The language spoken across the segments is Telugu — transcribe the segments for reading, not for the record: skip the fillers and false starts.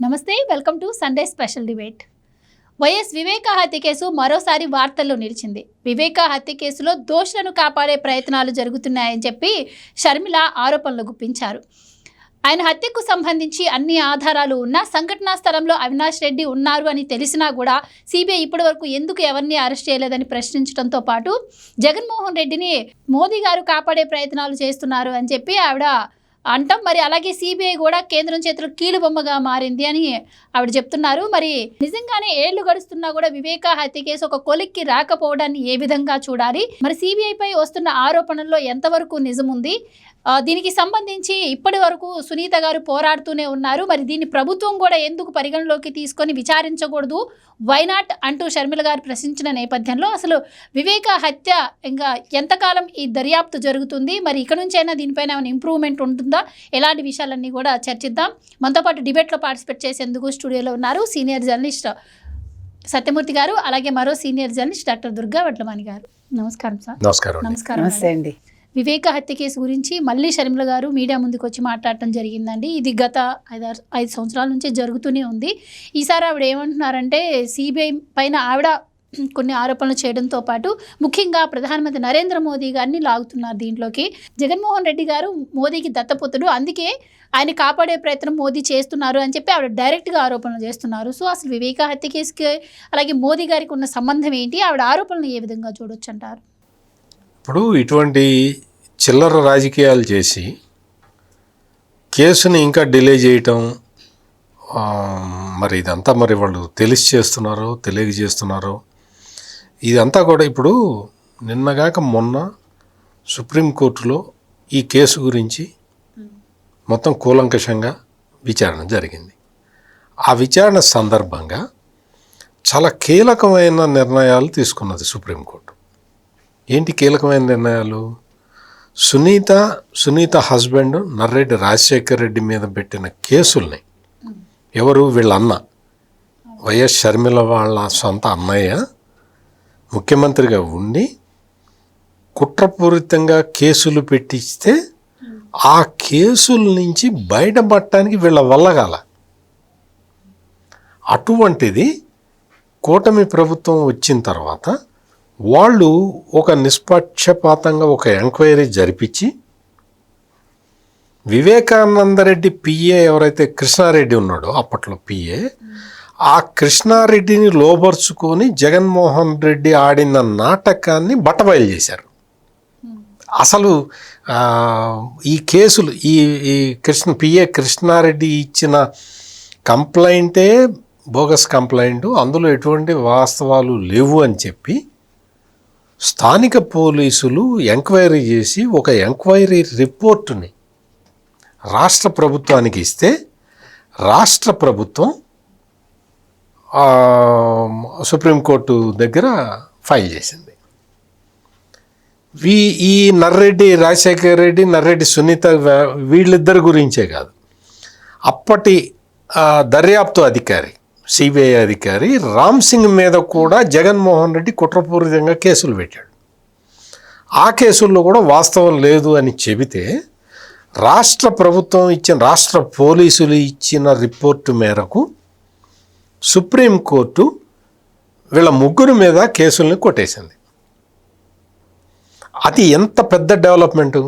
నమస్తే, welcome to Sunday special debate. YS Viveka హత్య కేసు మరోసారి వార్తల్లో నిలిచింది. వివేక హత్య కేసులో దోషులను కాపాడే ప్రయత్నాలు జరుగుతున్నాయని చెప్పి షర్మిల ఆరోపణలు గుప్పించారు. ఆయన హత్యకు సంబంధించి అన్ని ఆధారాలు ఉన్నా సంఘటనా స్థలంలో అవినాష్ రెడ్డి ఉన్నారు అని తెలిసినా కూడా సిబిఐ ఇప్పటివరకు ఎందుకు ఎవరిని అరెస్ట్ చేయలేదని ప్రశ్నించడంతో పాటు జగన్మోహన్ రెడ్డిని మోదీ గారు కాపాడే ప్రయత్నాలు చేస్తున్నారు అని చెప్పి ఆవిడ అంటాం. మరి అలాగే సిబిఐ కూడా కేంద్రం చేతులు కీలుబొమ్మగా మారింది అని ఆవిడ చెప్తున్నారు. మరి నిజంగానే ఏళ్లు గడుస్తున్నా కూడా వివేక హత్య కేసు ఒక కొలిక్కి రాకపోవడాన్ని ఏ విధంగా చూడాలి? మరి సిబిఐ పై వస్తున్న ఆరోపణల్లో ఎంతవరకు నిజం ఉంది? దీనికి సంబంధించి ఇప్పటి వరకు సునీత గారు పోరాడుతూనే ఉన్నారు. మరి దీన్ని ప్రభుత్వం కూడా ఎందుకు పరిగణలోకి తీసుకొని విచారించకూడదు, వైనాట్ అంటూ షర్మిల గారు ప్రశ్నించిన నేపథ్యంలో అసలు వివేక హత్య ఇంకా ఎంతకాలం ఈ దర్యాప్తు జరుగుతుంది? మరి ఇక నుంచైనా దీనిపైన ఏమైనా ఇంప్రూవ్మెంట్ ఉంటుందా? ఎలాంటి విషయాలన్నీ కూడా చర్చిద్దాం. మనతో పాటు డిబేట్లో పార్టిసిపేట్ చేసేందుకు స్టూడియోలో ఉన్నారు సీనియర్ జర్నలిస్ట్ సత్యమూర్తి గారు, అలాగే మరో senior journalist doctor Durga Vadlamani గారు. నమస్కారం సార్. నమస్కారం అండి. వివేక హత్య కేసు గురించి మళ్ళీ షర్మిల గారు మీడియా ముందుకు వచ్చి మాట్లాడటం జరిగిందండి. ఇది గత 5 సంవత్సరాల నుంచి జరుగుతూనే ఉంది. ఈసారి ఆవిడ ఏమంటున్నారంటే సిబిఐ పైన ఆవిడ కొన్ని ఆరోపణలు చేయడంతో పాటు ముఖ్యంగా ప్రధానమంత్రి నరేంద్ర మోదీ గారిని లాగుతున్నారు దీంట్లోకి. జగన్మోహన్ రెడ్డి గారు మోదీకి దత్తపుత్రుడు, అందుకే ఆయన కాపాడే ప్రయత్నం మోదీ చేస్తున్నారు అని చెప్పి ఆవిడ డైరెక్ట్గా ఆరోపణలు చేస్తున్నారు. సో అసలు వివేక హత్య కేసుకి అలాగే మోదీ గారికి ఉన్న సంబంధం ఏంటి? ఆవిడ ఆరోపణలు ఏ విధంగా చూడొచ్చు అంటారు? ఇప్పుడు ఇటువంటి చిల్లర రాజకీయాలు చేసి కేసుని ఇంకా డిలే చేయటం, మరి ఇదంతా మరి వాళ్ళు తెలిసి చేస్తున్నారో తెలియక చేస్తున్నారో ఇదంతా కూడా ఇప్పుడు నిన్నగాక మొన్న సుప్రీంకోర్టులో ఈ కేసు గురించి మొత్తం కూలంకషంగా విచారణ జరిగింది. ఆ విచారణ సందర్భంగా చాలా కీలకమైన నిర్ణయాలు తీసుకున్నది సుప్రీంకోర్టు. ఏంటి కీలకమైన నిర్ణయాలు? సునీత హస్బెండ్ నర్రెడ్డి రాజశేఖర్ రెడ్డి మీద పెట్టిన కేసుల్ని ఎవరు? వీళ్ళ అన్న వైఎస్ షర్మిల వాళ్ళ సొంత అన్నయ్య ముఖ్యమంత్రిగా ఉండి కుట్రపూరితంగా కేసులు పెట్టిస్తే ఆ కేసుల నుంచి బయటపడటానికి వీళ్ళ వల్ల కాల. అటువంటిది కూటమి ప్రభుత్వం వచ్చిన తర్వాత వాళ్ళు ఒక నిష్పక్షపాతంగా ఒక ఎంక్వైరీ జరిపించి వివేకానందరెడ్డి పిఏ ఎవరైతే కృష్ణారెడ్డి ఉన్నాడో అప్పట్లో పిఏ, ఆ కృష్ణారెడ్డిని లోబర్చుకొని జగన్మోహన్ రెడ్డి ఆడిన నాటకాన్ని బట్టబయలు చేశారు. అసలు ఈ కేసులు ఈ పిఏ కృష్ణారెడ్డి ఇచ్చిన కంప్లైంటే బోగస్ కంప్లైంట్, అందులో ఎటువంటి వాస్తవాలు లేవు అని చెప్పి స్థానిక పోలీసులు ఎంక్వైరీ చేసి ఒక ఎంక్వైరీ రిపోర్టుని రాష్ట్ర ప్రభుత్వానికి ఇస్తే రాష్ట్ర ప్రభుత్వం సుప్రీంకోర్టు దగ్గర ఫైల్ చేసింది. ఈ నర్రెడ్డి రాజశేఖర్ రెడ్డి, నర్రెడ్డి సునీత వీళ్ళిద్దరి గురించే కాదు, అప్పటి దర్యాప్తు అధికారి సిబిఐ అధికారి రామ్ సింగ్ మీద కూడా జగన్మోహన్ రెడ్డి కుట్రపూరితంగా కేసులు పెట్టాడు. ఆ కేసుల్లో కూడా వాస్తవం లేదు అని చెబితే రాష్ట్ర ప్రభుత్వం రాష్ట్ర పోలీసులు ఇచ్చిన రిపోర్టు మేరకు సుప్రీంకోర్టు వీళ్ళ ముగ్గురు మీద కేసుల్ని కొట్టేసింది. అది ఎంత పెద్ద డెవలప్మెంటు!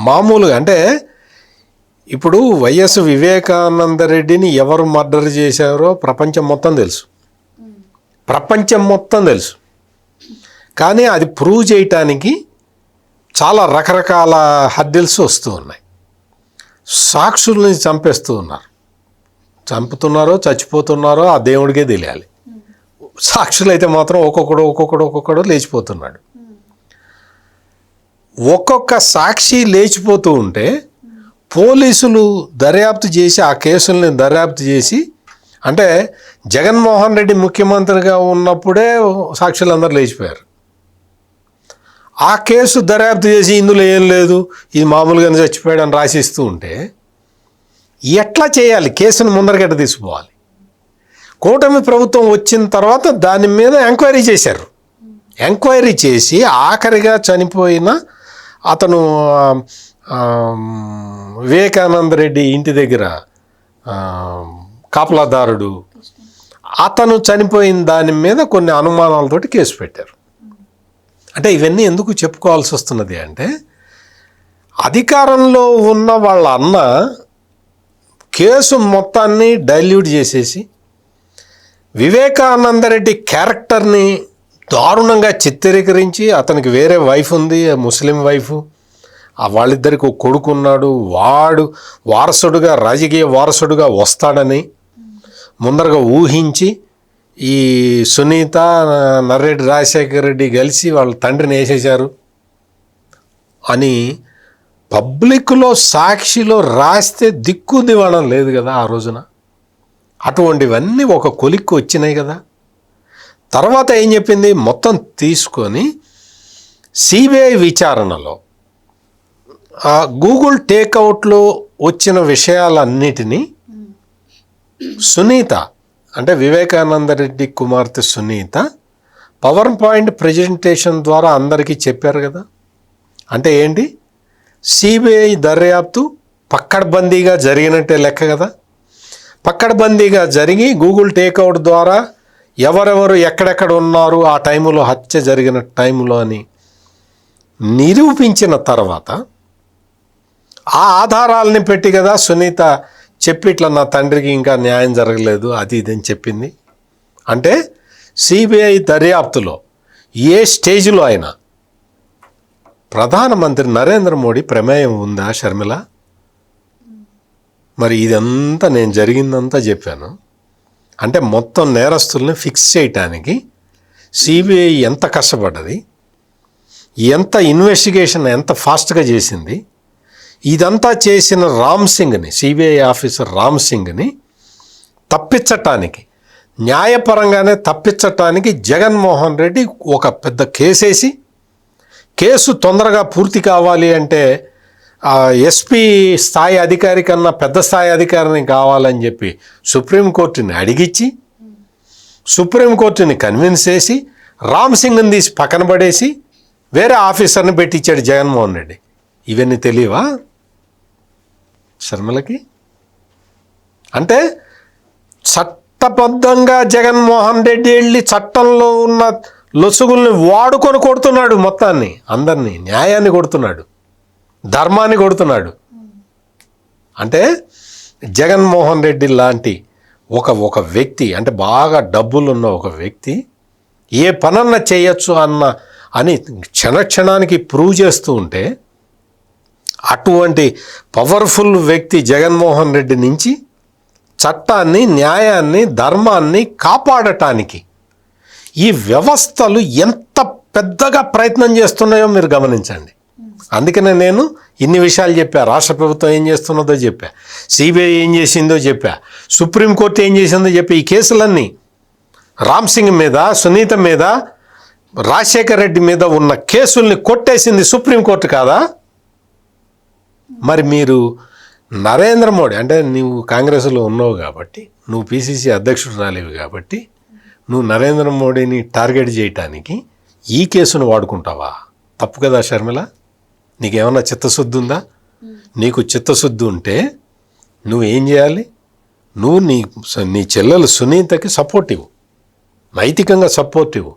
మామూలుగా అంటే ఇప్పుడు వైఎస్ వివేకానందరెడ్డిని ఎవరు మర్డర్ చేశారో ప్రపంచం మొత్తం తెలుసు. కానీ అది ప్రూవ్ చేయటానికి చాలా రకరకాల హర్డిల్స్ వస్తూ ఉన్నాయి. సాక్షుల్ని చంపుతున్నారో చచ్చిపోతున్నారో ఆ దేవుడికే తెలియాలి. సాక్షులైతే మాత్రం ఒక్కొక్కడు లేచిపోతున్నాడు. ఒక్కొక్క సాక్షి లేచిపోతూ ఉంటే పోలీసులు దర్యాప్తు చేసి ఆ కేసుల్ని దర్యాప్తు చేసి, అంటే జగన్మోహన్ రెడ్డి ముఖ్యమంత్రిగా ఉన్నప్పుడే సాక్షులందరూ లేచిపోయారు. ఆ కేసు దర్యాప్తు చేసి ఇందులో ఏం లేదు, ఇది మామూలుగానే చచ్చిపోయాడు అని రాసిస్తూ ఉంటే ఎట్లా చేయాలి? కేసును ముందరకెట్ట తీసుకోవాలి? కూటమి ప్రభుత్వం వచ్చిన తర్వాత దాని మీద ఎంక్వైరీ చేశారు. ఎంక్వైరీ చేసి ఆఖరిగా చనిపోయిన అతను వివేకానంద రెడ్డి ఇంటి దగ్గర కాపలాదారుడు, అతను చనిపోయిన దాని మీద కొన్ని అనుమానాలతోటి కేసు పెట్టారు. అంటే ఇవన్నీ ఎందుకు చెప్పుకోవాల్సి వస్తున్నది అంటే, అధికారంలో ఉన్న వాళ్ళ అన్న కేసు మొత్తాన్ని డైల్యూట్ చేసేసి వివేకానందరెడ్డి క్యారెక్టర్ని దారుణంగా చిత్రీకరించి, అతనికి వేరే వైఫ్ ఉంది, ముస్లిం వైఫ్, వాళ్ళిద్దరికి ఒక కొడుకు ఉన్నాడు, వాడు వారసుడుగా రాజకీయ వారసుడుగా వస్తాడని ముందరగా ఊహించి ఈ సునీత, నర్రెడ్డి రాజశేఖర రెడ్డి కలిసి వాళ్ళ తండ్రిని వేసేశారు అని పబ్లిక్లో సాక్షిలో రాస్తే దిక్కు దివాణం లేదు కదా ఆ రోజున. అటువంటివన్నీ ఒక కొలిక్కి వచ్చినాయి కదా. తర్వాత ఏం చెప్పింది, మొత్తం తీసుకొని సిబిఐ విచారణలో గూగుల్ టేక్అవుట్లో వచ్చిన విషయాలన్నిటినీ సునీత, అంటే వివేకానందరెడ్డి కుమార్తె సునీత పవర్ పాయింట్ ప్రజెంటేషన్ ద్వారా అందరికీ చెప్పారు కదా. అంటే ఏంటి, సిబిఐ దర్యాప్తు పక్కడబందీగా జరిగినట్టే లెక్క కదా. పక్కడబందీగా జరిగి గూగుల్ టేక్అవుట్ ద్వారా ఎవరెవరు ఎక్కడెక్కడ ఉన్నారు ఆ టైంలో, హత్య జరిగిన టైంలో అని నిరూపించిన తర్వాత ఆ ఆధారాలని పెట్టి కదా సునీత చెప్పి ఇట్లా నా తండ్రికి ఇంకా న్యాయం జరగలేదు అది ఇదని చెప్పింది. అంటే సిబిఐ దర్యాప్తులో ఏ స్టేజ్లో అయినా ప్రధానమంత్రి నరేంద్ర మోడీ ప్రమేయం ఉందా షర్మిల? మరి ఇదంతా నేను జరిగిందంతా చెప్పాను. అంటే మొత్తం నేరస్తుల్ని ఫిక్స్ చేయటానికి సిబిఐ ఎంత కష్టపడ్డది, ఎంత ఇన్వెస్టిగేషన్ ఎంత ఫాస్ట్గా చేసింది. ఇదంతా చేసిన రామ్ సింగ్ని, సిబిఐ ఆఫీసర్ రామ్ సింగ్ని తప్పించటానికి, న్యాయపరంగానే తప్పించటానికి జగన్మోహన్ రెడ్డి ఒక పెద్ద కేసేసి, కేసు తొందరగా పూర్తి కావాలి అంటే ఎస్పీ స్థాయి అధికారి కన్నా పెద్ద స్థాయి అధికారిని కావాలని చెప్పి సుప్రీంకోర్టుని అడిగించి, సుప్రీంకోర్టుని కన్విన్స్ చేసి రామ్ సింగ్ని తీసి పక్కన పడేసి వేరే ఆఫీసర్ని పెట్టించాడు జగన్మోహన్ రెడ్డి. ఇవన్నీ తెలియవా శర్మలకి? అంటే చట్టబద్ధంగా జగన్మోహన్ రెడ్డి వెళ్ళి చట్టంలో ఉన్న లొసుగుల్ని వాడుకొని కొడుతున్నాడు, మొత్తాన్ని అందరినీ, న్యాయాన్ని కొడుతున్నాడు, ధర్మాన్ని కొడుతున్నాడు. అంటే జగన్మోహన్ రెడ్డి లాంటి ఒక వ్యక్తి, అంటే బాగా డబ్బులున్న ఒక వ్యక్తి ఏ పనన్నా చేయొచ్చు అని క్షణక్షణానికి ప్రూవ్ చేస్తూ ఉంటే, అటువంటి పవర్ఫుల్ వ్యక్తి జగన్మోహన్ రెడ్డి నుంచి చట్టాన్ని, న్యాయాన్ని, ధర్మాన్ని కాపాడటానికి ఈ వ్యవస్థలు ఎంత పెద్దగా ప్రయత్నం చేస్తున్నాయో మీరు గమనించండి. అందుకనే నేను ఇన్ని విషయాలు చెప్పా. రాష్ట్ర ప్రభుత్వం ఏం చేస్తున్నదో చెప్పా, సిబిఐ ఏం చేసిందో చెప్పా, సుప్రీంకోర్టు ఏం చేసిందో చెప్పా. ఈ కేసులన్నీ రామ్ సింగ్ మీద, సునీత మీద, రాజశేఖర రెడ్డి మీద ఉన్న కేసుల్ని కొట్టేసింది సుప్రీంకోర్టు కాదా? మరి మీరు నరేంద్ర మోడీ, అంటే నువ్వు కాంగ్రెస్లో ఉన్నావు కాబట్టి, నువ్వు పిసిసి అధ్యక్షుడు రాలేవు కాబట్టి, నువ్వు నరేంద్ర మోడీని టార్గెట్ చేయటానికి ఈ కేసును వాడుకుంటావా? తప్పు కదా షర్మిల? నీకేమన్నా చిత్తశుద్ధి ఉందా? నీకు చిత్తశుద్ధి ఉంటే నువ్వేం చేయాలి? నువ్వు నీ చెల్లెలు సునీతకి సపోర్ట్ ఇవ్వు, నైతికంగా సపోర్ట్ ఇవ్వు.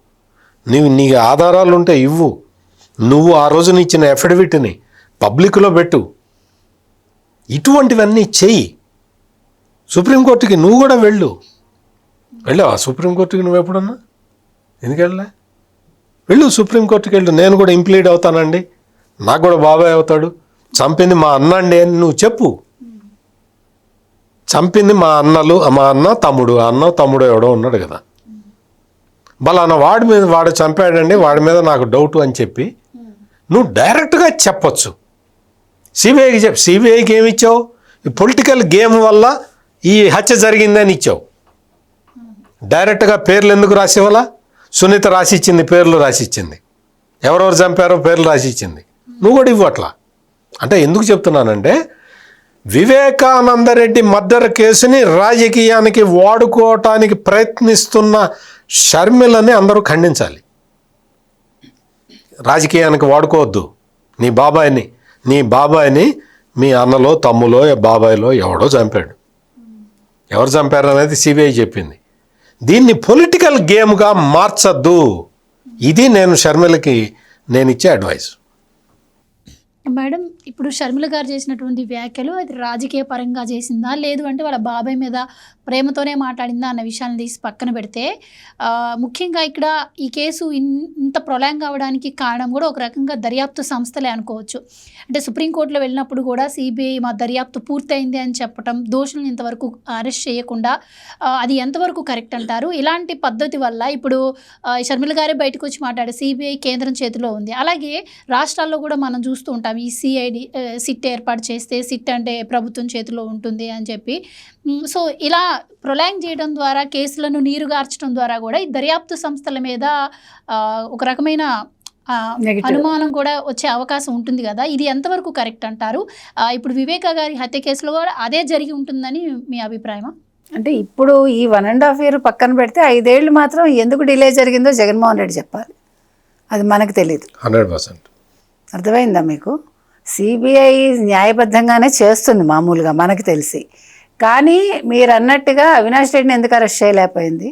నీకు ఆధారాలు ఉంటే ఇవ్వు. నువ్వు ఆ రోజున ఇచ్చిన ఎఫిడవిట్ని పబ్లిక్లో పెట్టు. ఇటువంటివన్నీ చెయ్యి. సుప్రీంకోర్టుకి నువ్వు కూడా వెళ్ళావా సుప్రీంకోర్టుకి? నువ్వు ఎప్పుడన్నా ఎందుకు వెళ్ళు సుప్రీంకోర్టుకి వెళ్ళు. నేను కూడా ఇంప్లీడ్ అవుతానండి, నాకు కూడా బాబాయ్ అవుతాడు, చంపింది మా అన్న అండి అని నువ్వు చెప్పు. చంపింది మా అన్న తమ్ముడు ఎవడో ఉన్నాడు కదా, బలానా వాడు చంపాడండి, వాడి మీద నాకు డౌట్ అని చెప్పి నువ్వు డైరెక్ట్గా చెప్పొచ్చు. సిబిఐకి సిబిఐకి ఏమి ఇచ్చావు? ఈ పొలిటికల్ గేమ్ వల్ల ఈ హత్య జరిగిందని ఇచ్చావు. డైరెక్ట్గా పేర్లు ఎందుకు రాసివ్వాలా? సునీత రాసిచ్చింది, పేర్లు రాసిచ్చింది, ఎవరెవరు చంపారో పేర్లు రాసిచ్చింది, నువ్వు కూడా ఇవ్వు అట్లా. అంటే ఎందుకు చెప్తున్నానంటే, వివేకానందరెడ్డి మర్డర్ కేసుని రాజకీయానికి వాడుకోవటానికి ప్రయత్నిస్తున్న షర్మిలని అందరూ ఖండించాలి. రాజకీయానికి వాడుకోవద్దు. నీ బాబాయిని మీ అన్నలో, తమ్ములో, బాబాయిలో ఎవడో చంపాడు, ఎవరు చంపారు అనేది సిబిఐ చెప్పింది. దీన్ని పొలిటికల్ గేమ్గా మార్చద్దు. ఇది నేను షర్మిలకి నేను ఇచ్చే అడ్వైస్. మేడం, ఇప్పుడు షర్మిల గారు చేసినటువంటి వ్యాఖ్యలు అది రాజకీయ పరంగా చేసిందా, లేదు అంటే వాళ్ళ బాబాయ్ మీద ప్రేమతోనే మాట్లాడిందా అన్న విషయాన్ని తీసి పక్కన పెడితే, ముఖ్యంగా ఇక్కడ ఈ కేసు ఇంత ప్రొలాంగ్ అవ్వడానికి కారణం కూడా ఒక రకంగా దర్యాప్తు సంస్థలే అనుకోవచ్చు. అంటే సుప్రీంకోర్టులో వెళ్ళినప్పుడు కూడా సిబిఐ మా దర్యాప్తు పూర్తయింది అని చెప్పడం, దోషులను ఇంతవరకు అరెస్ట్ చేయకుండా, అది ఎంతవరకు కరెక్ట్ అంటారు? ఇలాంటి పద్ధతి వల్ల ఇప్పుడు షర్మిల గారే బయటకు వచ్చి మాట్లాడే సిబిఐ కేంద్రం చేతిలో ఉంది. అలాగే రాష్ట్రాల్లో కూడా మనం చూస్తూ ఉంటాం ఈ సిట్ ఏర్పాటు చేస్తే, సిట్ అంటే ప్రభుత్వం చేతిలో ఉంటుంది అని చెప్పి. సో ఇలా ప్రొలాంగ్ చేయడం ద్వారా, కేసులను నీరుగార్చడం ద్వారా కూడా ఈ దర్యాప్తు సంస్థల మీద ఒక రకమైన అనుమానం కూడా వచ్చే అవకాశం ఉంటుంది కదా. ఇది ఎంతవరకు కరెక్ట్ అంటారు? ఇప్పుడు వివేకా గారి హత్య కేసులో కూడా అదే జరిగి ఉంటుందని మీ అభిప్రాయమా? అంటే ఇప్పుడు ఈ 1.5 year పక్కన పెడితే 5 ఏళ్ళు మాత్రం ఎందుకు డిలే జరిగిందో జగన్మోహన్ రెడ్డి చెప్పాలి. అది మనకు తెలియదు. 100%. అర్థమైందా మీకు? సిబిఐ న్యాయబద్ధంగానే చేస్తుంది మామూలుగా మనకు తెలిసి. కానీ మీరు అన్నట్టుగా అవినాష్ రెడ్డిని ఎందుకు అరెస్ట్ చేయలేకపోయింది?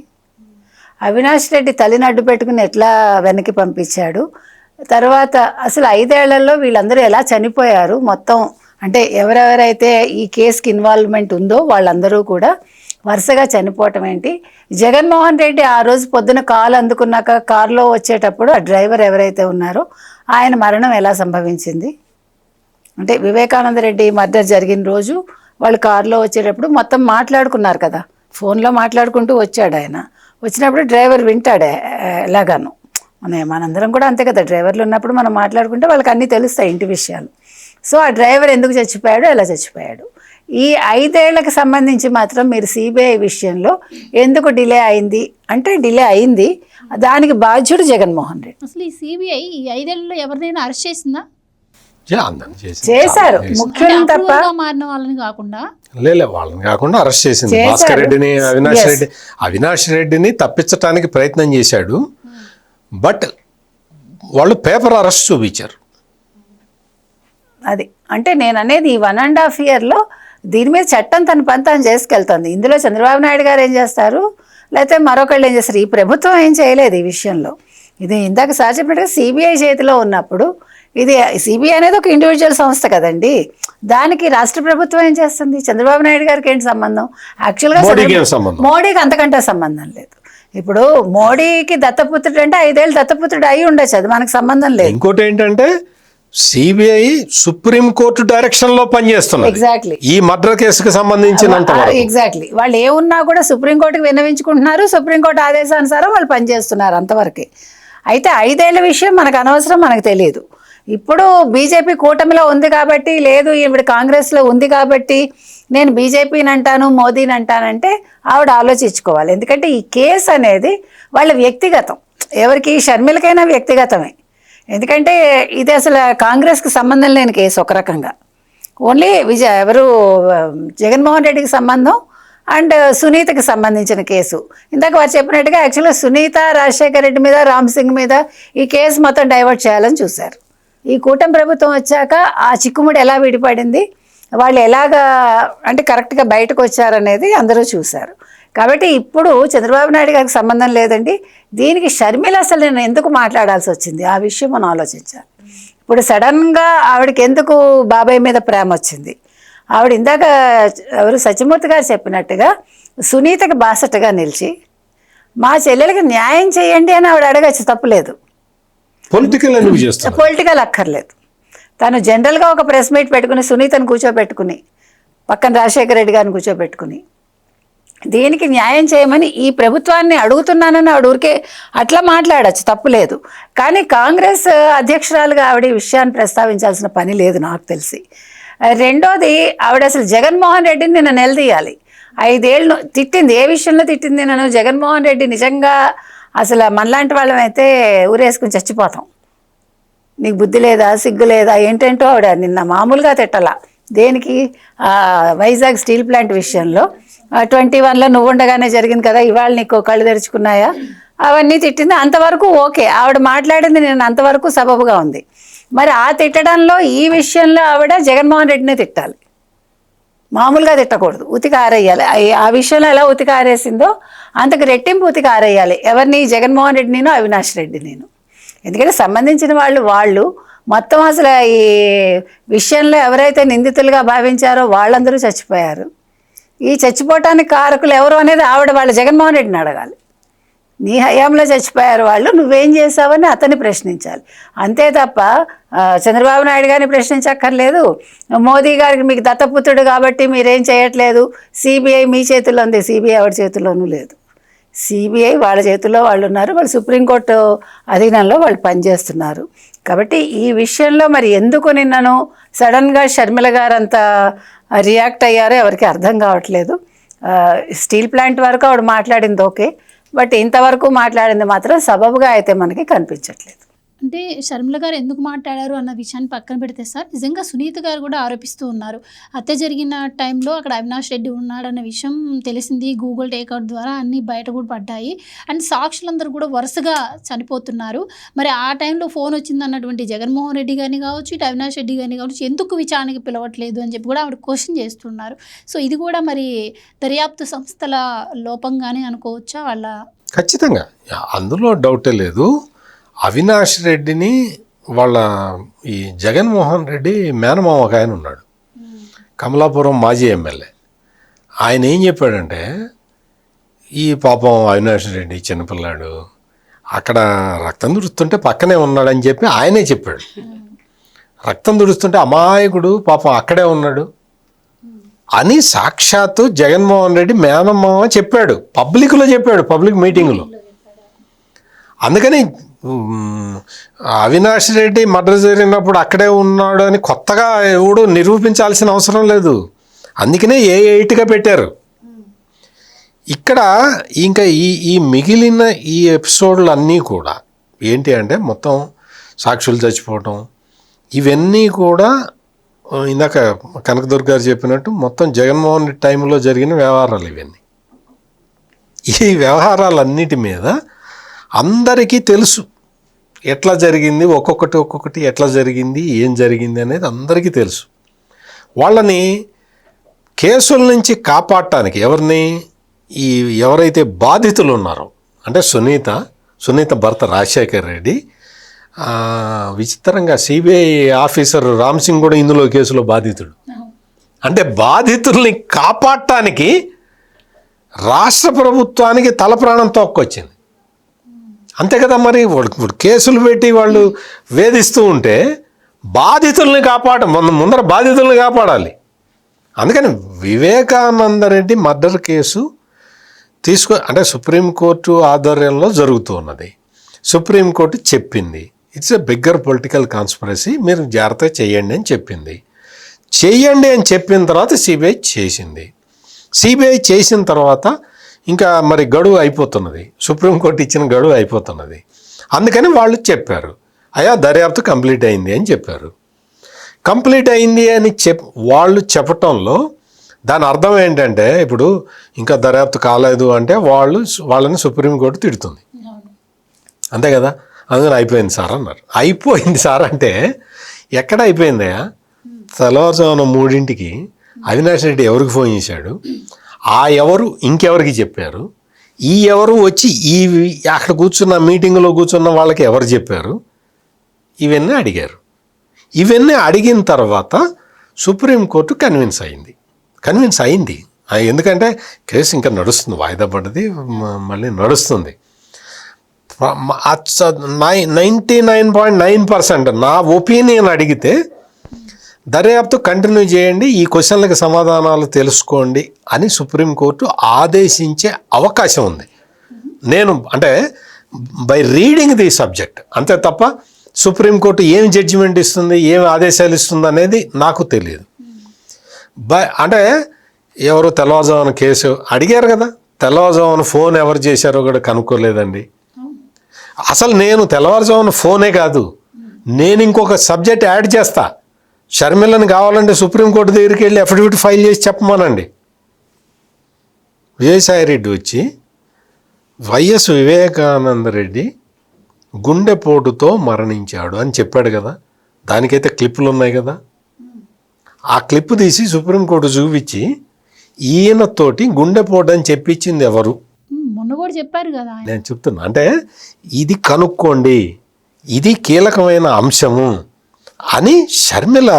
అవినాష్ రెడ్డి తల్లిని అడ్డు పెట్టుకుని ఎట్లా వెనక్కి పంపించాడు? తర్వాత అసలు 5 ఏళ్లలో వీళ్ళందరూ ఎలా చనిపోయారు మొత్తం? అంటే ఎవరెవరైతే ఈ కేసుకి ఇన్వాల్వ్మెంట్ ఉందో వాళ్ళందరూ కూడా వరుసగా చనిపోవటం ఏంటి? జగన్మోహన్ రెడ్డి ఆ రోజు పొద్దున కాల్ అందుకున్నాక కారులో వచ్చేటప్పుడు ఆ డ్రైవర్ ఎవరైతే ఉన్నారో ఆయన మరణం ఎలా సంభవించింది? అంటే వివేకానంద రెడ్డి మర్డర్ జరిగిన రోజు వాళ్ళు కారులో వచ్చేటప్పుడు మొత్తం మాట్లాడుకున్నారు కదా, ఫోన్లో మాట్లాడుకుంటూ వచ్చాడు ఆయన. వచ్చినప్పుడు డ్రైవర్ వింటాడు ఎలాగాను. మనందరం కూడా అంతే కదా, డ్రైవర్లు ఉన్నప్పుడు మనం మాట్లాడుకుంటే వాళ్ళకి అన్నీ తెలుస్తాయి ఇంటి విషయాలు. సో ఆ డ్రైవర్ ఎందుకు చచ్చిపోయాడు, ఎలా చచ్చిపోయాడు? ఈ 5 ఏళ్లకు సంబంధించి మాత్రం మీరు సిబిఐ విషయంలో ఎందుకు డిలే అయింది అంటే డిలే అయింది, దానికి బాధ్యుడు జగన్మోహన్ రెడ్డి. అసలు ఈ సిబిఐ ఈ 5 ఏళ్లలో ఎవరినైనా అరెస్ట్ చేసిందా? చేశారు, ముఖ్యులను తప్ప. మారిన వాళ్ళని కాకుండా వాళ్ళని కాకుండా అరెస్ట్ చేసింది. భాస్కర్ రెడ్డిని, అవినాష్ రెడ్డిని తప్పించడానికి ప్రయత్నం చేశాడు. బట్ వాళ్ళు పేపర్ అరెస్ట్ చూపించారు. అది అంటే నేను అనేది ఈ 1.5 yearలో దీని మీద చట్టం తన పని తాను చేసుకెళ్తుంది. ఇందులో చంద్రబాబు నాయుడు గారు ఏం చేస్తారు, లేకపోతే మరొకళ్ళు ఏం చేస్తారు? ఈ ప్రభుత్వం ఏం చేయలేదు ఈ విషయంలో. ఇది ఇందాక సార్ చెప్పినట్టుగా సిబిఐ చేతిలో ఉన్నప్పుడు, ఇది సిబిఐ అనేది ఒక ఇండివిజువల్ సంస్థ కదండి, దానికి రాష్ట్ర ప్రభుత్వం ఏం చేస్తుంది? చంద్రబాబు నాయుడు గారికి ఏంటి సంబంధం? యాక్చువల్గా మోడీకి అంతకంటే సంబంధం లేదు. ఇప్పుడు మోడీకి దత్తపుత్రుడు అంటే 5 ఏళ్ళు దత్తపుత్రుడు అయి ఉండొచ్చు, అది మనకు సంబంధం లేదు. ఇంకోటి ఏంటంటే సిబిఐ సుప్రీం కోర్టు డైరెక్షన్ లో పనిచేస్తున్నారు. ఎగ్జాక్ట్లీ ఈ మర్డర్ కేసుకు సంబంధించినంత ఎగ్జాక్ట్లీ వాళ్ళు ఏమున్నా కూడా సుప్రీంకోర్టుకి విన్నవించుకుంటున్నారు, సుప్రీంకోర్టు ఆదేశానుసారం వాళ్ళు పనిచేస్తున్నారు అంతవరకే. అయితే 5 ఏళ్ల విషయం మనకు అనవసరం, మనకు తెలియదు. ఇప్పుడు బీజేపీ కూటమిలో ఉంది కాబట్టి, లేదు ఈవిడ కాంగ్రెస్లో ఉంది కాబట్టి నేను బీజేపీని అంటాను మోదీని అంటానంటే ఆవిడ ఆలోచించుకోవాలి. ఎందుకంటే ఈ కేసు అనేది వాళ్ళ వ్యక్తిగతం, ఎవరికి షర్మిలకైనా వ్యక్తిగతమే. ఎందుకంటే ఇది అసలు కాంగ్రెస్కి సంబంధం లేని కేసు ఒక రకంగా. ఓన్లీ జగన్మోహన్ రెడ్డికి సంబంధం అండ్ సునీతకి సంబంధించిన కేసు. ఇందాక వారు చెప్పినట్టుగా యాక్చువల్గా సునీత, రాజశేఖర్ రెడ్డి మీద, రామ్ సింగ్ మీద ఈ కేసు మొత్తం డైవర్ట్ చేయాలని చూశారు. ఈ కూటమి ప్రభుత్వం వచ్చాక ఆ చిక్కుముడి ఎలా విడిపడింది, వాళ్ళు ఎలాగా అంటే కరెక్ట్గా బయటకు వచ్చారనేది అందరూ చూశారు. కాబట్టి ఇప్పుడు చంద్రబాబు నాయుడు గారికి సంబంధం లేదండి. దీనికి షర్మిల అసలు నేను ఎందుకు మాట్లాడాల్సి వచ్చింది ఆ విషయం మనం ఆలోచించాలి. ఇప్పుడు సడన్గా ఆవిడకి ఎందుకు బాబాయ్ మీద ప్రేమ వచ్చింది? ఆవిడ ఇందాక సత్యమూర్తి గారు చెప్పినట్టుగా సునీతకి బాసటగా నిలిచి మా చెల్లెలకి న్యాయం చేయండి అని ఆవిడ అడగచ్చు, తప్పులేదు. పొలిటికల్ అక్కర్లేదు. తను జనరల్గా ఒక ప్రెస్ మీట్ పెట్టుకుని సునీతను కూర్చోబెట్టుకుని, పక్కన రాజశేఖర రెడ్డి గారిని కూర్చోబెట్టుకుని దీనికి న్యాయం చేయమని ఈ ప్రభుత్వాన్ని అడుగుతున్నానని ఆవిడ ఊరికే అట్లా మాట్లాడచ్చు, తప్పులేదు. కానీ కాంగ్రెస్ అధ్యక్షురాలుగా ఆవిడ ఈ విషయాన్ని ప్రస్తావించాల్సిన పని లేదు నాకు తెలిసి. రెండోది, ఆవిడ అసలు జగన్మోహన్ రెడ్డిని నిన్న నిలదీయాలి. 5 ఏళ్ళు తిట్టింది, ఏ విషయంలో తిట్టింది? నన్ను జగన్మోహన్ రెడ్డి నిజంగా అసలు మనలాంటి వాళ్ళమైతే ఊరేసుకుని చచ్చిపోతాం, నీకు బుద్ధి లేదా, సిగ్గు లేదా, ఏంటంటో ఆవిడ నిన్న మామూలుగా తిట్టలా. దేనికి? వైజాగ్ స్టీల్ ప్లాంట్ విషయంలో 21లో నువ్వు ఉండగానే జరిగింది కదా, ఇవాళ నీకు కళ్ళు తెరుచుకున్నాయా, అవన్నీ తిట్టింది. అంతవరకు ఓకే, ఆవిడ మాట్లాడింది నేను అంతవరకు సబబుగా ఉంది. మరి ఆ తిట్టడంలో ఈ విషయంలో ఆవిడ జగన్మోహన్ రెడ్డినే తిట్టాలి. మామూలుగా తిట్టకూడదు, ఉతికి ఆరేయాలి. ఆ విషయంలో ఎలా ఉతికి ఆరేసిందో అంతకు రెట్టింపు ఉతికి ఆరేయాలి. ఎవరిని? జగన్మోహన్ రెడ్డి నేను, అవినాష్ రెడ్డి నేను. ఎందుకంటే సంబంధించిన వాళ్ళు మొత్తం అసలు ఈ విషయంలో ఎవరైతే నిందితులుగా భావించారో వాళ్ళందరూ చచ్చిపోయారు. ఈ చచ్చిపోవటానికి కారకులు ఎవరు అనేది ఆవిడ వాళ్ళు జగన్మోహన్ రెడ్డిని అడగాలి. నీ హయాంలో చచ్చిపోయారు వాళ్ళు, నువ్వేం చేసావని అతన్ని ప్రశ్నించాలి. అంతే తప్ప చంద్రబాబు నాయుడు గారిని ప్రశ్నించక్కర్లేదు. మోదీ గారికి మీకు దత్తపుత్రుడు కాబట్టి మీరేం చేయట్లేదు. సిబిఐ మీ చేతుల్లో ఉంది, సిబిఐ ఎవరి చేతుల్లోనూ లేదు. సిబిఐ వాళ్ళ చేతుల్లో వాళ్ళు ఉన్నారు, వాళ్ళు సుప్రీంకోర్టు అధీనంలో వాళ్ళు పనిచేస్తున్నారు. కాబట్టి ఈ విషయంలో మరి ఎందుకు నిన్నను సడన్గా షర్మిల గారు అంత రియాక్ట్ అయ్యారో ఎవరికి అర్థం కావట్లేదు. స్టీల్ ప్లాంట్ వరకు ఆవిడ మాట్లాడింది ఓకే, బట్ ఇంతవరకు మాట్లాడింది మాత్రం సబబుగా అయితే మనకి కనిపించట్లేదు. అంటే షర్మిల గారు ఎందుకు మాట్లాడారు అన్న విషయాన్ని పక్కన పెడితే సార్, నిజంగా సునీత గారు కూడా ఆరోపిస్తూ ఉన్నారు, హత్య జరిగిన టైంలో అక్కడ అవినాష్ రెడ్డి ఉన్నాడన్న విషయం తెలిసింది, గూగుల్ టేక్అవుట్ ద్వారా అన్నీ బయట కూడా పడ్డాయి, అండ్ సాక్షులందరూ కూడా వరుసగా చనిపోతున్నారు. మరి ఆ టైంలో ఫోన్ వచ్చింది అన్నటువంటి జగన్మోహన్ రెడ్డి గారిని కావచ్చు, ఇటు అవినాష్ రెడ్డి గారిని కావచ్చు, ఎందుకు విచారణకి పిలవట్లేదు అని చెప్పి కూడా ఆవిడ క్వశ్చన్ చేస్తున్నారు. సో ఇది కూడా మరి దర్యాప్తు సంస్థల లోపంగానే అనుకోవచ్చా వాళ్ళ? ఖచ్చితంగా, అందులో డౌటే లేదు. అవినాష్ రెడ్డిని వాళ్ళ ఈ జగన్మోహన్ రెడ్డి మేనమామ ఒక ఆయన ఉన్నాడు, కమలాపురం మాజీ ఎమ్మెల్యే. ఆయన ఏం చెప్పాడంటే, ఈ పాపం అవినాష్ రెడ్డి చిన్నపిల్లాడు అక్కడ రక్తం తుడుస్తుంటే పక్కనే ఉన్నాడని చెప్పి ఆయనే చెప్పాడు. రక్తం తుడుస్తుంటే అమాయకుడు పాపం అక్కడే ఉన్నాడు అని సాక్షాత్తు జగన్మోహన్ రెడ్డి మేనమామ చెప్పాడు, పబ్లిక్లో చెప్పాడు, పబ్లిక్ మీటింగ్లో. అందుకని అవినాష్ రెడ్డి మర్డర్ జరిగినప్పుడు అక్కడే ఉన్నాడు అని కొత్తగా ఎవడు నిరూపించాల్సిన అవసరం లేదు. అందుకనే A8గా పెట్టారు. ఇక్కడ ఇంకా ఈ మిగిలిన ఈ ఎపిసోడ్లు అన్నీ కూడా ఏంటి అంటే, మొత్తం సాక్షులు చచ్చిపోవటం ఇవన్నీ కూడా ఇందాక కనకదుర్గ గారు చెప్పినట్టు మొత్తం జగన్మోహన్ రెడ్డి టైంలో జరిగిన వ్యవహారాలు ఇవన్నీ. ఈ వ్యవహారాలన్నిటి మీద అందరికీ తెలుసు ఎట్లా జరిగింది, ఒక్కొక్కటి ఎట్లా జరిగింది, ఏం జరిగింది అనేది అందరికీ తెలుసు. వాళ్ళని కేసుల నుంచి కాపాడటానికి ఎవరైతే బాధితులు ఉన్నారో, అంటే సునీత భర్త రాజశేఖర్ రెడ్డి, విచిత్రంగా సిబిఐ ఆఫీసర్ రామ్ సింగ్ కూడా ఇందులో కేసులో బాధితుడు. అంటే బాధితుల్ని కాపాడటానికి రాష్ట్ర ప్రభుత్వానికి తల ప్రాణం తోక్కొచ్చింది. అంతే కదా, మరి కేసులు పెట్టి వాళ్ళు వేధిస్తూ ఉంటే బాధితుల్ని ముందర బాధితుల్ని కాపాడాలి. అందుకని వివేకానంద రెడ్డి మర్డర్ కేసు అంటే సుప్రీంకోర్టు ఆధ్వర్యంలో జరుగుతూ ఉన్నది. సుప్రీంకోర్టు చెప్పింది it's a bigger political conspiracy, మీరు జాగ్రత్త చేయండి అని చెప్పింది. చేయండి అని చెప్పిన తర్వాత సిబిఐ చేసింది. సిబిఐ చేసిన తర్వాత ఇంకా మరి గడువు అయిపోతున్నది, సుప్రీంకోర్టు ఇచ్చిన గడువు అయిపోతున్నది. అందుకని వాళ్ళు చెప్పారు, అయ్యా దర్యాప్తు కంప్లీట్ అయింది అని చెప్పారు. కంప్లీట్ అయింది అని వాళ్ళు చెప్పటంలో దాని అర్థం ఏంటంటే, ఇప్పుడు ఇంకా దర్యాప్తు కాలేదు అంటే వాళ్ళని సుప్రీంకోర్టు తిడుతుంది, అంతే కదా. అందుకని అయిపోయింది సార్ అన్నారు. అయిపోయింది సార్ అంటే ఎక్కడ అయిపోయిందయ్యా? తెల్లవారుజామున 3ంటికి అవినాష్ రెడ్డి ఎవరికి ఫోన్ చేశాడు, ఎవరు ఇంకెవరికి చెప్పారు, ఎవరు వచ్చి అక్కడ కూర్చున్న మీటింగ్లో కూర్చున్న వాళ్ళకి ఎవరు చెప్పారు, ఇవన్నీ అడిగారు. ఇవన్నీ అడిగిన తర్వాత సుప్రీంకోర్టు కన్విన్స్ అయింది. ఎందుకంటే కేసు ఇంకా నడుస్తుంది, వాయిదా పడ్డది, మళ్ళీ నడుస్తుంది. 99.9% నా ఒపీనియన్ అడిగితే దర్యాప్తు కంటిన్యూ చేయండి, ఈ క్వశ్చన్లకు సమాధానాలు తెలుసుకోండి అని సుప్రీంకోర్టు ఆదేశించే అవకాశం ఉంది. నేను అంటే బై రీడింగ్ ది సబ్జెక్ట్, అంతే తప్ప సుప్రీంకోర్టు ఏం జడ్జిమెంట్ ఇస్తుంది, ఏం ఆదేశాలు ఇస్తుంది అనేది నాకు తెలియదు. అంటే ఎవరు తెల్లవారుజామున కేసు అడిగారు కదా, తెల్లవారుజామున ఫోన్ ఎవరు చేశారో కూడా కనుక్కోలేదండి. అసలు నేను తెల్లవారుజామున ఫోనే కాదు, నేను ఇంకొక సబ్జెక్ట్ యాడ్ చేస్తా. షర్మిలని కావాలంటే సుప్రీంకోర్టు దగ్గరికి వెళ్ళి అఫిడవిట్ ఫైల్ చేసి చెప్పమానండి. విజయసాయిరెడ్డి వచ్చి వైఎస్ వివేకానంద రెడ్డి గుండెపోటుతో మరణించాడు అని చెప్పాడు కదా, దానికైతే క్లిప్పులు ఉన్నాయి కదా. ఆ క్లిప్ తీసి సుప్రీంకోర్టు చూపించి ఈయనతోటి గుండెపోటని చెప్పించింది ఎవరు? మొన్న కూడా చెప్పారు కదా ఆయన. నేను చెప్తున్నా అంటే ఇది కనుక్కోండి, ఇది కీలకమైన అంశము అని షర్మిల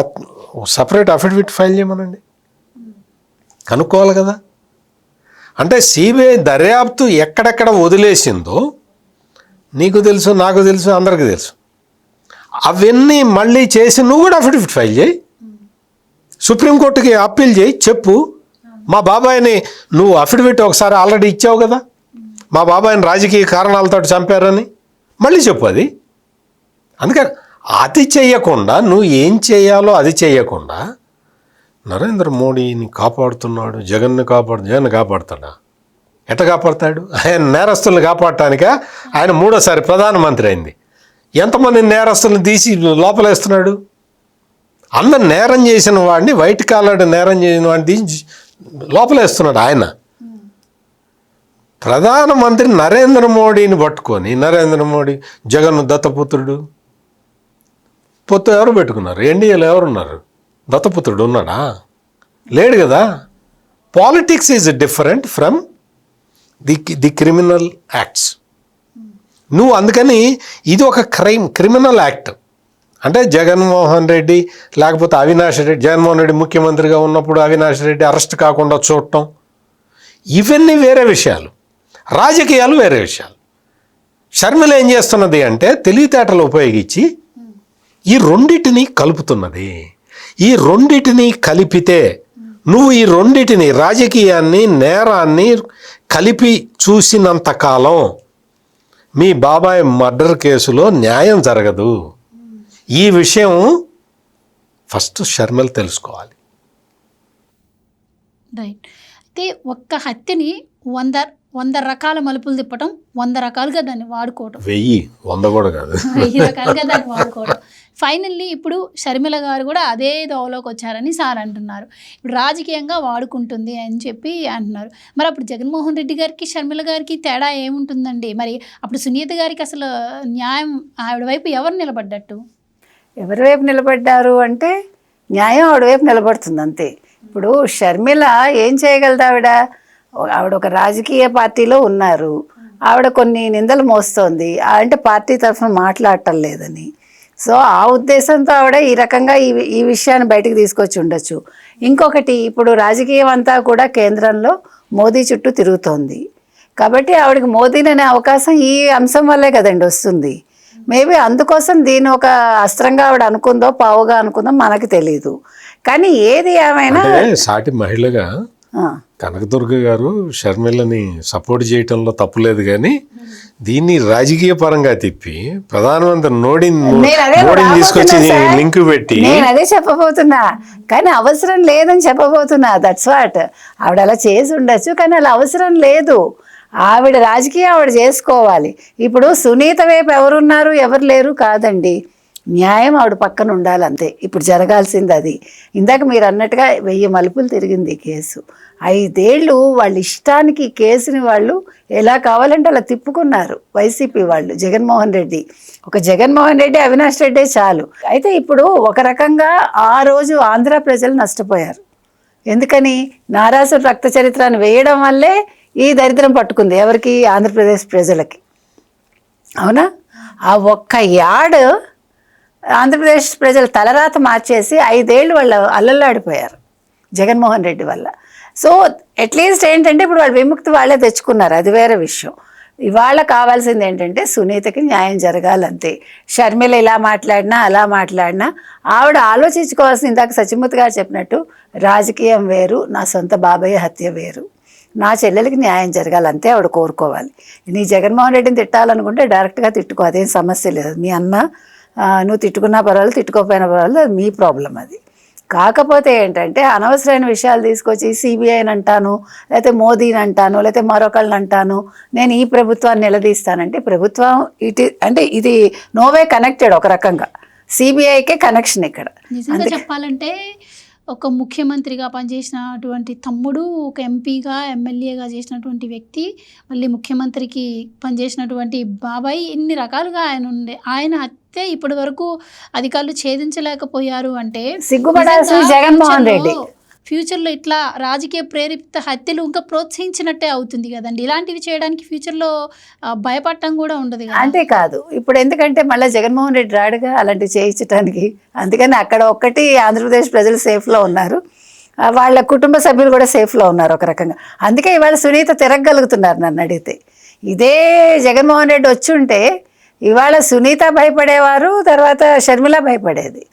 సపరేట్ అఫిడవిట్ ఫైల్ చేయమనండి, కనుక్కోవాలి కదా. అంటే సిబిఐ దర్యాప్తు ఎక్కడెక్కడ వదిలేసిందో నీకు తెలుసు, నాకు తెలుసు, అందరికీ తెలుసు. అవన్నీ మళ్ళీ చేసి నువ్వు కూడా అఫిడవిట్ ఫైల్ చేయి, సుప్రీంకోర్టుకి అప్పీల్ చేయి, చెప్పు మా బాబాయిని నువ్వు అఫిడవిట్ ఒకసారి ఆల్రెడీ ఇచ్చావు కదా, మా బాబాయిని రాజకీయ కారణాలతో చంపారని మళ్ళీ చెప్పు అది. అందుకని అది చెయ్యకుండా నువ్వు ఏం చేయాలో అది చెయ్యకుండా నరేంద్ర మోడీని కాపాడుతున్నాడు, జగన్ని కాపాడుతాడా? ఎట్ట కాపాడుతాడు? ఆయన నేరస్తుల్ని కాపాడటానిక ఆయన 3వ సారి ప్రధానమంత్రి అయింది. ఎంతమంది నేరస్తులను తీసి లోపలేస్తున్నాడు? అందరు నేరం చేసిన వాడిని, వైట్ కాలర్ నేరం చేసిన వాడిని తీసి లోపలేస్తున్నాడు ఆయన. ప్రధానమంత్రి నరేంద్ర మోడీని పట్టుకొని, నరేంద్ర మోడీ జగన్ దత్తపుత్రుడు, పొత్తు ఎవరు పెట్టుకున్నారు? ఎన్డీఏలో ఎవరున్నారు? దత్తపుత్రుడు ఉన్నాడా? లేడు కదా. Politics is different from the criminal acts. నువ్వు అందుకని ఇది ఒక క్రిమినల్ యాక్ట్. అంటే జగన్మోహన్ రెడ్డి లేకపోతే అవినాష్ రెడ్డి, జగన్మోహన్ రెడ్డి ముఖ్యమంత్రిగా ఉన్నప్పుడు అవినాష్ రెడ్డి అరెస్ట్ కాకుండా చూడటం, ఇవన్నీ వేరే విషయాలు, రాజకీయాలు వేరే విషయాలు. షర్మిల ఏం చేస్తున్నది అంటే తెలివితేటలు ఉపయోగించి ఈ రెండిటిని కలుపుతున్నది. ఈ రెండిటిని కలిపితే నువ్వు ఈ రెండిటిని, రాజకీయాన్ని నేరాన్ని కలిపి చూసినంత కాలం మీ బాబాయ్ మర్డర్ కేసులో న్యాయం జరగదు. ఈ విషయం ఫస్ట్ షర్మిల తెలుసుకోవాలి. రైట్. అయితే ఒక్క హత్యని 100 రకాల మలుపులు తిప్పటం, 100 రకాలుగా దాన్ని వాడుకోవటం, 100 కూడా కాదు, 1000 రకాలుగా దాన్ని వాడుకోవడం. ఫైనల్లీ ఇప్పుడు షర్మిల గారు కూడా అదే దోవలోకి వచ్చారని సార్ అంటున్నారు. ఇప్పుడు రాజకీయంగా వాడుకుంటుంది అని చెప్పి అంటున్నారు. మరి అప్పుడు జగన్మోహన్ రెడ్డి గారికి షర్మిల గారికి తేడా ఏముంటుందండి? మరి అప్పుడు సునీత గారికి అసలు న్యాయం ఆవిడ వైపు ఎవరు నిలబడ్డట్టు? ఎవరి వైపు నిలబడ్డారు అంటే న్యాయం ఆవిడ వైపు నిలబడుతుంది అంతే. ఇప్పుడు షర్మిల ఏం చేయగలదు? ఆవిడ ఒక రాజకీయ పార్టీలో ఉన్నారు, ఆవిడ కొన్ని నిందలు మోస్తోంది అంటే పార్టీ తరఫున మాట్లాడటం లేదని. సో ఆ ఉద్దేశంతో ఆవిడ ఈ రకంగా ఈ విషయాన్ని బయటకు తీసుకొచ్చి ఉండొచ్చు. ఇంకొకటి, ఇప్పుడు రాజకీయం అంతా కూడా కేంద్రంలో మోదీ చుట్టూ తిరుగుతోంది కాబట్టి ఆవిడకి మోదీని అనే అవకాశం ఈ అంశం వల్లే కదండి వస్తుంది. మేబీ అందుకోసం దీన్ని ఒక అస్త్రంగా ఆవిడ అనుకుందో పావుగా అనుకుందో మనకి తెలీదు. కానీ ఏది ఏమైనా సాటి మహిళగా కనకదుర్గ గారు షర్మిలని సపోర్ట్ చేయటంలో తప్పులేదు, కానీ దీన్ని రాజకీయ పరంగా తిప్పి ప్రధానమంత్రి మోడీని తీసుకొచ్చి లింక్ పెట్టి నేను అదే చెప్పబోతున్నా. కానీ అవసరం లేదని చెప్పబోతున్నా. That's what. ఆవిడ అలా చేసి ఉండొచ్చు, కానీ అలా అవసరం లేదు. ఆవిడ రాజకీయం ఆవిడ చేసుకోవాలి. ఇప్పుడు సునీత వైపు ఎవరున్నారు ఎవరు లేరు కాదండి, న్యాయం ఆవిడ పక్కన ఉండాలి అంతే. ఇప్పుడు జరగాల్సింది అది. ఇందాక మీరు అన్నట్టుగా 1000 మలుపులు తిరిగింది కేసు. 5 ఏళ్ళు వాళ్ళ ఇష్టానికి కేసుని వాళ్ళు ఎలా కావాలంటే అలా తిప్పుకున్నారు వైసీపీ వాళ్ళు. జగన్మోహన్ రెడ్డి అవినాష్ రెడ్డి చాలు. అయితే ఇప్పుడు ఒక రకంగా ఆ రోజు ఆంధ్ర ప్రజలు నష్టపోయారు. ఎందుకని? నారాసుర రక్త చరిత్రను వేయడం వల్లే ఈ దరిద్రం పట్టుకుంది ఎవరికి? ఆంధ్రప్రదేశ్ ప్రజలకి. అవునా? ఆ ఒక్క యాడ్ ఆంధ్రప్రదేశ్ ప్రజల తలరాత మార్చేసి 5 ఏళ్ళు వాళ్ళు అల్లల్లాడిపోయారు జగన్మోహన్ రెడ్డి వల్ల. సో అట్లీస్ట్ ఏంటంటే ఇప్పుడు వాళ్ళు విముక్తి వాళ్ళే తెచ్చుకున్నారు, అది వేరే విషయం. ఇవాళ కావాల్సింది ఏంటంటే సునీతకి న్యాయం జరగాలంతే. షర్మిల ఇలా మాట్లాడినా అలా మాట్లాడినా ఆవిడ ఆలోచించుకోవాల్సింది, ఇందాక సత్యమూర్తి గారు చెప్పినట్టు, రాజకీయం వేరు, నా సొంత బాబాయ్ హత్య వేరు. నా చెల్లెలకి న్యాయం జరగాలంతే ఆవిడ కోరుకోవాలి. నీ జగన్మోహన్ రెడ్డిని తిట్టాలనుకుంటే డైరెక్ట్గా తిట్టుకో, అదేం సమస్య లేదు. మీ అన్న నువ్వు తిట్టుకున్నా పర్వాలేదు, తిట్టుకోకపోయినా పర్వాలేదు, అది మీ ప్రాబ్లం అది. కాకపోతే ఏంటంటే అనవసరమైన విషయాలు తీసుకొచ్చి సిబిఐని అంటాను, లేకపోతే మోదీని అంటాను, లేకపోతే మరొకళ్ళని అంటాను, నేను ఈ ప్రభుత్వాన్ని నిలదీస్తానంటే ప్రభుత్వం ఇది నోవే కనెక్టెడ్. ఒక రకంగా సిబిఐకే కనెక్షన్ ఇక్కడ. నిజంగా చెప్పాలంటే ఒక ముఖ్యమంత్రిగా పనిచేసినటువంటి తమ్ముడు, ఒక ఎంపీగా, ఎమ్మెల్యేగా చేసినటువంటి వ్యక్తి, మళ్ళీ ముఖ్యమంత్రికి పనిచేసినటువంటి బాబాయ్, ఇన్ని రకాలుగా ఆయన ఉండే. ఆయన హత్య ఇప్పటి వరకు అధికారులు ఛేదించలేకపోయారు అంటే సిగ్గుపడాల్సిన జగన్మోహన్ రెడ్డి. ఫ్యూచర్లో ఇట్లా రాజకీయ ప్రేరిత హత్యలు ఇంకా ప్రోత్సహించినట్టే అవుతుంది కదండి. ఇలాంటివి చేయడానికి ఫ్యూచర్లో భయపడటం కూడా ఉండదు కదా. అంతేకాదు ఇప్పుడు ఎందుకంటే మళ్ళీ జగన్మోహన్ రెడ్డి రాడుగా అలాంటివి చేయించడానికి. అందుకని అక్కడ ఒక్కటి ఆంధ్రప్రదేశ్ ప్రజలు సేఫ్లో ఉన్నారు, వాళ్ళ కుటుంబ సభ్యులు కూడా సేఫ్లో ఉన్నారు ఒక రకంగా. అందుకే ఇవాళ సునీత తిరగగలుగుతున్నారు నన్ను అడిగితే. ఇదే జగన్మోహన్ రెడ్డి వచ్చి ఉంటే ఇవాళ సునీత భయపడేవారు, తర్వాత షర్మిల భయపడేది.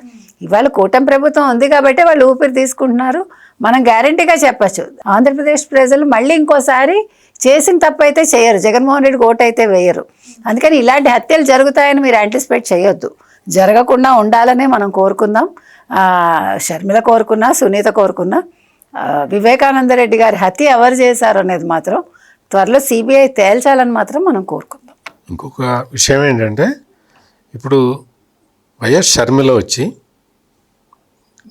ఇవాళ కూటమి ప్రభుత్వం ఉంది కాబట్టి వాళ్ళు ఊపిరి తీసుకుంటున్నారు. మనం గ్యారంటీగా చెప్పచ్చు, ఆంధ్రప్రదేశ్ ప్రజలు మళ్ళీ ఇంకోసారి చేసిన తప్పు అయితే చేయరు, జగన్మోహన్ రెడ్డికి ఓటు అయితే వేయరు. అందుకని ఇలాంటి హత్యలు జరుగుతాయని మీరు యాంటిసిపేట్ చేయొద్దు. జరగకుండా ఉండాలనే మనం కోరుకుందాం. షర్మిల కోరుకున్నా, సునీత కోరుకున్నా, వివేకానంద రెడ్డి గారి హత్య ఎవరు చేశారు అనేది మాత్రం త్వరలో సిబిఐ తేల్చాలని మాత్రం మనం కోరుకుందాం. ఇంకొక విషయం ఏంటంటే, ఇప్పుడు వైఎస్ షర్మిల వచ్చి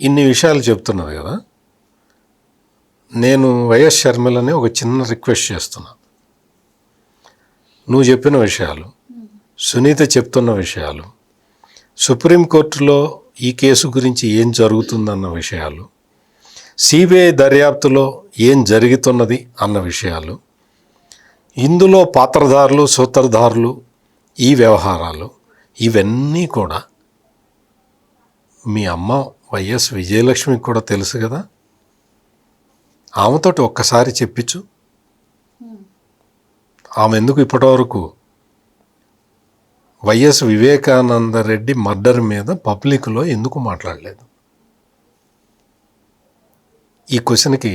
ఇన్ని విషయాలు చెప్తున్నది కదా, నేను వైఎస్ షర్మిలని ఒక చిన్న రిక్వెస్ట్ చేస్తున్నా. నువ్వు చెప్పిన విషయాలు, సునీత చెప్తున్న విషయాలు, సుప్రీంకోర్టులో ఈ కేసు గురించి ఏం జరుగుతుందన్న విషయాలు, సిబిఐ దర్యాప్తులో ఏం జరుగుతున్నది అన్న విషయాలు, ఇందులో పాత్రధారులు, సూత్రధారులు, ఈ వ్యవహారాలు, ఇవన్నీ కూడా మీ అమ్మ వైఎస్ విజయలక్ష్మికి కూడా తెలుసు కదా. ఆమెతోటి ఒక్కసారి చెప్పించు. ఆమె ఎందుకు ఇప్పటివరకు వైఎస్ వివేకానంద రెడ్డి మర్డర్ మీద పబ్లిక్లో ఎందుకు మాట్లాడలేదు? ఈ క్వశ్చన్కి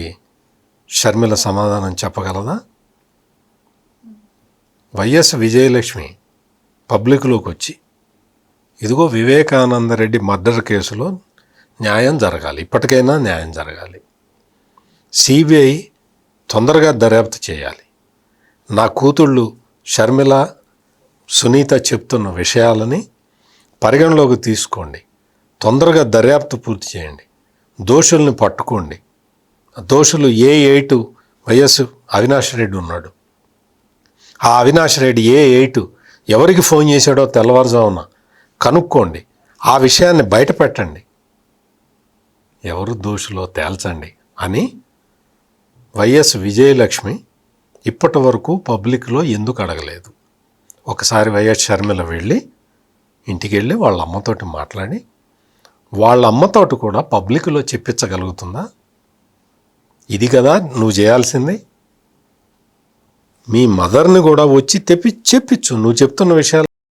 షర్మిల సమాధానం చెప్పగలదా? వైఎస్ విజయలక్ష్మి పబ్లిక్లోకి వచ్చి ఇదిగో వివేకానంద రెడ్డి మర్డర్ కేసులో న్యాయం జరగాలి, ఇప్పటికైనా న్యాయం జరగాలి, సిబిఐ తొందరగా దర్యాప్తు చేయాలి, నా కూతుళ్ళు షర్మిల, సునీత చెప్తున్న విషయాలని పరిగణలోకి తీసుకోండి, తొందరగా దర్యాప్తు పూర్తి చేయండి, దోషుల్ని పట్టుకోండి. దోషులు A8 వైఎస్ అవినాష్ రెడ్డి ఉన్నాడు. ఆ అవినాష్ రెడ్డి A8 ఎవరికి ఫోన్ చేశాడో తెల్లవారుజామున కనుక్కోండి, ఆ విషయాన్ని బయట పెట్టండి, ఎవరు దోషులో తేల్చండి అని వైఎస్ విజయలక్ష్మి ఇప్పటి వరకు పబ్లిక్లో ఎందుకు అడగలేదు? ఒకసారి వైఎస్ షర్మిల వెళ్ళి ఇంటికి వెళ్ళి వాళ్ళ అమ్మతోటి మాట్లాడి వాళ్ళ అమ్మతోటి కూడా పబ్లిక్లో చెప్పించగలుగుతుందా? ఇది కదా నువ్వు చేయాల్సింది. మీ మదర్ని కూడా వచ్చి చెప్పించు, నువ్వు చెప్తున్న విషయాలు